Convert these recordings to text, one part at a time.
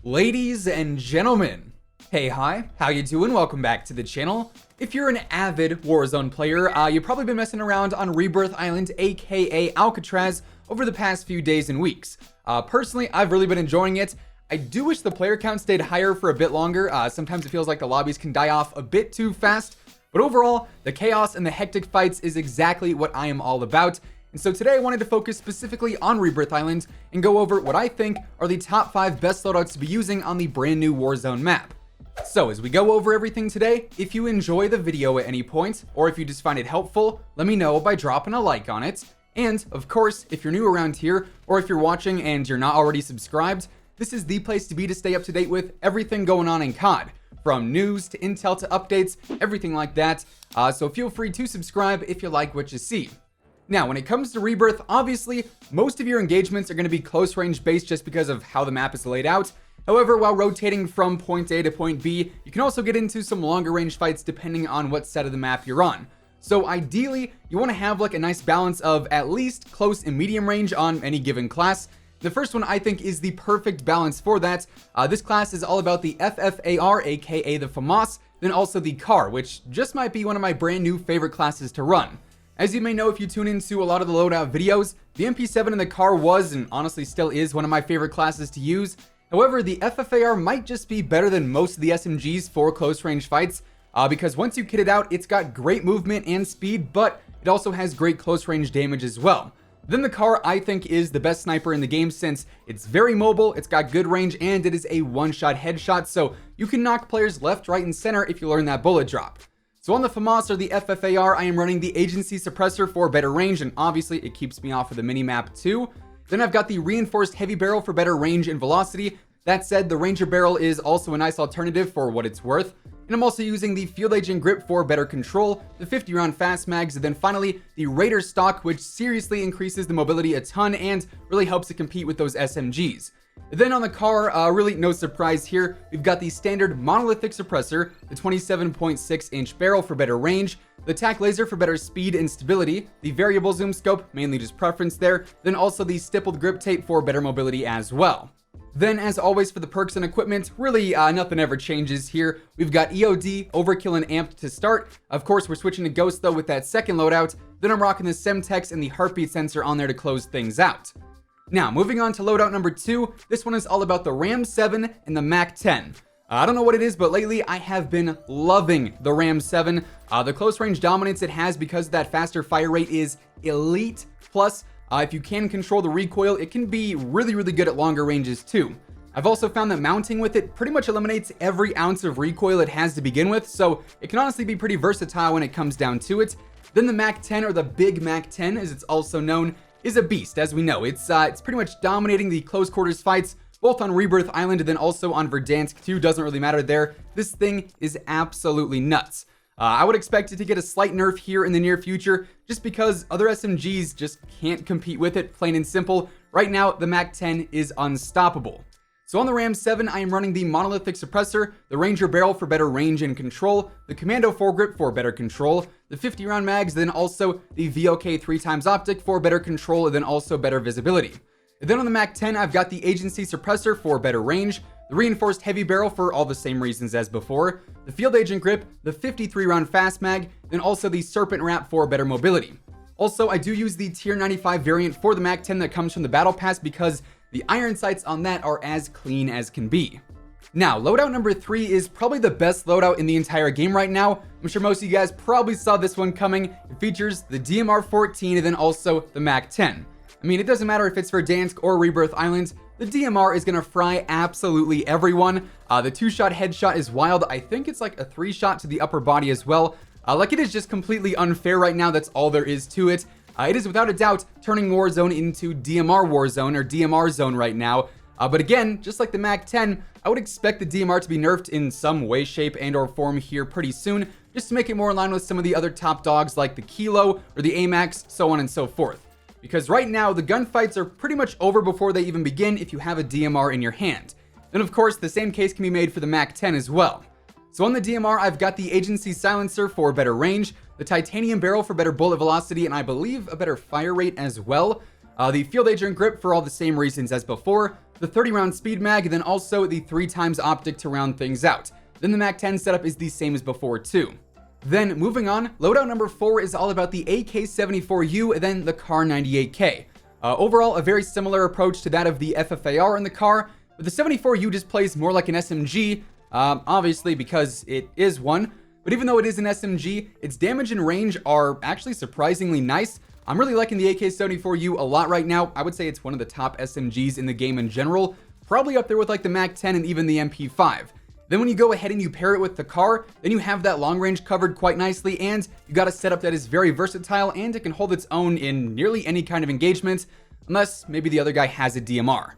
Ladies and gentlemen, hey, hi, how you doing? Welcome back to the channel. If you're an avid Warzone player, you've probably been messing around on Rebirth Island, aka Alcatraz, over the past few days and weeks. Personally, I've really been enjoying it. I do wish the player count stayed higher for a bit longer. Sometimes it feels like the lobbies can die off a bit too fast, but overall, the chaos and the hectic fights is exactly what I am all about. And so today I wanted to focus specifically on Rebirth Island and go over what I think are the top 5 best loadouts to be using on the brand new Warzone map. So as we go over everything today, if you enjoy the video at any point, or if you just find it helpful, let me know by dropping a like on it. And of course, if you're new around here, or if you're watching and you're not already subscribed, this is the place to be to stay up to date with everything going on in COD. From news to intel to updates, everything like that. So feel free to subscribe if you like what you see. Now, when it comes to Rebirth, obviously, most of your engagements are going to be close range based just because of how the map is laid out. However, while rotating from point A to point B, you can also get into some longer range fights depending on what set of the map you're on. So ideally, you want to have like a nice balance of at least close and medium range on any given class. The first one I think is the perfect balance for that. This class is all about the FFAR, aka the FAMAS, then also the CAR, which just might be one of my brand new favorite classes to run. As you may know if you tune into a lot of the loadout videos, the MP7 in the CAR was, and honestly still is, one of my favorite classes to use. However, the FFAR might just be better than most of the SMGs for close range fights, because once you kit it out, it's got great movement and speed, but it also has great close range damage as well. Then the CAR, I think, is the best sniper in the game since it's very mobile, it's got good range, and it is a one-shot headshot, so you can knock players left, right, and center if you learn that bullet drop. So on the FAMAS or the FFAR, I am running the agency suppressor for better range, and obviously it keeps me off of the minimap too. Then I've got the reinforced heavy barrel for better range and velocity. That said, the Ranger barrel is also a nice alternative for what it's worth. And I'm also using the field agent grip for better control, the 50 round fast mags, and then finally the Raider stock, which seriously increases the mobility a ton and really helps to compete with those SMGs. Then on the CAR, really no surprise here, we've got the standard monolithic suppressor, the 27.6 inch barrel for better range, the tac laser for better speed and stability, the variable zoom scope, mainly just preference there, then also the stippled grip tape for better mobility as well. Then, as always for the perks and equipment, really nothing ever changes here. We've got EOD, Overkill, and Amped to start. Of course, we're switching to Ghost though with that second loadout. Then I'm rocking the Semtex and the heartbeat sensor on there to close things out. Now, moving on to loadout number 2, this one is all about the RAM-7 and the Mac-10. I don't know what it is, but lately I have been loving the RAM-7. The close range dominance it has because of that faster fire rate is elite. Plus, if you can control the recoil, it can be really good at longer ranges too. I've also found that mounting with it pretty much eliminates every ounce of recoil it has to begin with, so it can honestly be pretty versatile when it comes down to it. Then the Mac-10, or the Big Mac-10 as it's also known, is a beast. As we know, it's pretty much dominating the close quarters fights, both on Rebirth Island and then also on Verdansk too. Doesn't really matter there. This thing is absolutely nuts. I would expect it to get a slight nerf here in the near future, just because other SMGs just can't compete with it, plain and simple. Right now, the Mac-10 is unstoppable. So on the RAM-7, I am running the monolithic suppressor, the Ranger barrel for better range and control, the Commando foregrip for better control, the 50 round mags, then also the VOK 3x optic for better control and then also better visibility. And then on the Mac-10, I've got the agency suppressor for better range, the reinforced heavy barrel for all the same reasons as before, the field agent grip, the 53 round fast mag, then also the serpent wrap for better mobility. Also, I do use the tier 95 variant for the Mac-10 that comes from the battle pass because the iron sights on that are as clean as can be. Now, loadout number 3 is probably the best loadout in the entire game right now. I'm sure most of you guys probably saw this one coming. It features the DMR-14 and then also the Mac-10. I mean, it doesn't matter if it's Verdansk or Rebirth Island, the DMR is gonna fry absolutely everyone. The 2-shot headshot is wild. I think it's like a 3-shot to the upper body as well. Like it is just completely unfair right now. That's all there is to it. It is without a doubt turning Warzone into DMR Warzone or DMR zone right now. But again, just like the Mac-10, I would expect the DMR to be nerfed in some way, shape, and or form here pretty soon, just to make it more in line with some of the other top dogs like the Kilo or the AMAX, so on and so forth. Because right now, the gunfights are pretty much over before they even begin if you have a DMR in your hand. Then of course, the same case can be made for the Mac-10 as well. So on the DMR, I've got the agency silencer for better range, the titanium barrel for better bullet velocity, and I believe a better fire rate as well. The field agent grip for all the same reasons as before, the 30-round speed mag, then also the 3x optic to round things out. Then the Mac-10 setup is the same as before too. Then moving on, loadout number 4 is all about the AK-74U, then the Kar 98K. Overall, a very similar approach to that of the FFAR in the car, but the 74U just plays more like an SMG, obviously because it is one. But even though it is an SMG, its damage and range are actually surprisingly nice. I'm really liking the AK-74U a lot right now. I would say it's one of the top SMGs in the game in general, probably up there with like the Mac-10 and even the MP5. Then when you go ahead and you pair it with the car, then you have that long range covered quite nicely, and you got a setup that is very versatile and it can hold its own in nearly any kind of engagement, unless maybe the other guy has a DMR.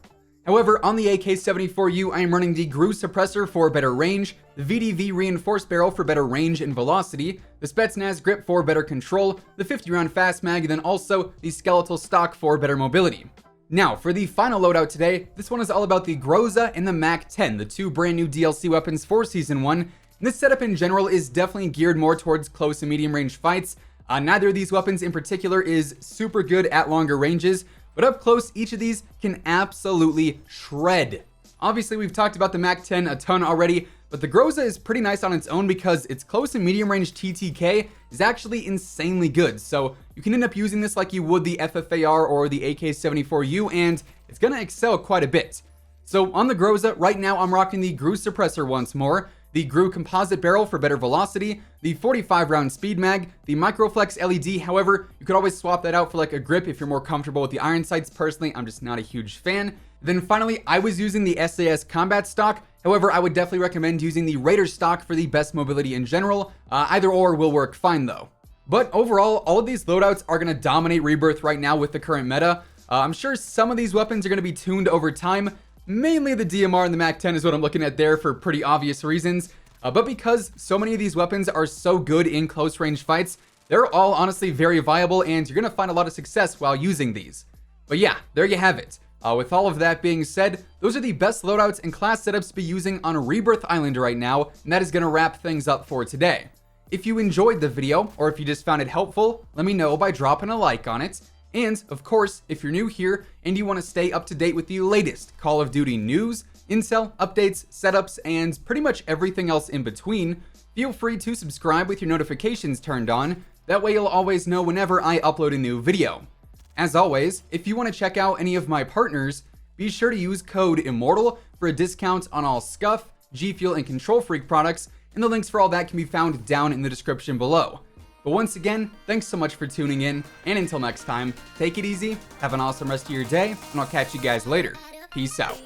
However, on the AK-74U, I am running the GRU suppressor for better range, the VDV reinforced barrel for better range and velocity, the Spetsnaz grip for better control, the 50-round fast mag, and then also the skeletal stock for better mobility. Now, for the final loadout today, this one is all about the Groza and the Mac-10, the two brand new DLC weapons for Season 1. And this setup in general is definitely geared more towards close and medium range fights. Neither of these weapons in particular is super good at longer ranges, but up close, each of these can absolutely shred. Obviously, we've talked about the Mac-10 a ton already, but the Groza is pretty nice on its own because its close and medium range TTK is actually insanely good. So you can end up using this like you would the FFAR or the AK-74U, and it's gonna excel quite a bit. So on the Groza, right now I'm rocking the GRU suppressor once more, the GRU composite barrel for better velocity, the 45-round speed mag, the Microflex LED. However, you could always swap that out for like a grip if you're more comfortable with the iron sights. Personally, I'm just not a huge fan. Then finally, I was using the SAS combat stock. However, I would definitely recommend using the Raider stock for the best mobility in general. Either or will work fine though. But overall, all of these loadouts are going to dominate Rebirth right now with the current meta. I'm sure some of these weapons are going to be tuned over time. Mainly the DMR and the Mac-10 is what I'm looking at there for pretty obvious reasons. But because so many of these weapons are so good in close range fights, they're all honestly very viable, and you're going to find a lot of success while using these. But yeah, there you have it. With all of that being said, those are the best loadouts and class setups to be using on Rebirth Island right now, and that is going to wrap things up for today. If you enjoyed the video, or if you just found it helpful, let me know by dropping a like on it. And, of course, if you're new here and you want to stay up to date with the latest Call of Duty news, intel, updates, setups, and pretty much everything else in between, feel free to subscribe with your notifications turned on. That way you'll always know whenever I upload a new video. As always, if you want to check out any of my partners, be sure to use code WhosImmortal for a discount on all Scuff, G Fuel, and Control Freak products, and the links for all that can be found down in the description below. But once again, thanks so much for tuning in, and until next time, take it easy, have an awesome rest of your day, and I'll catch you guys later. Peace out.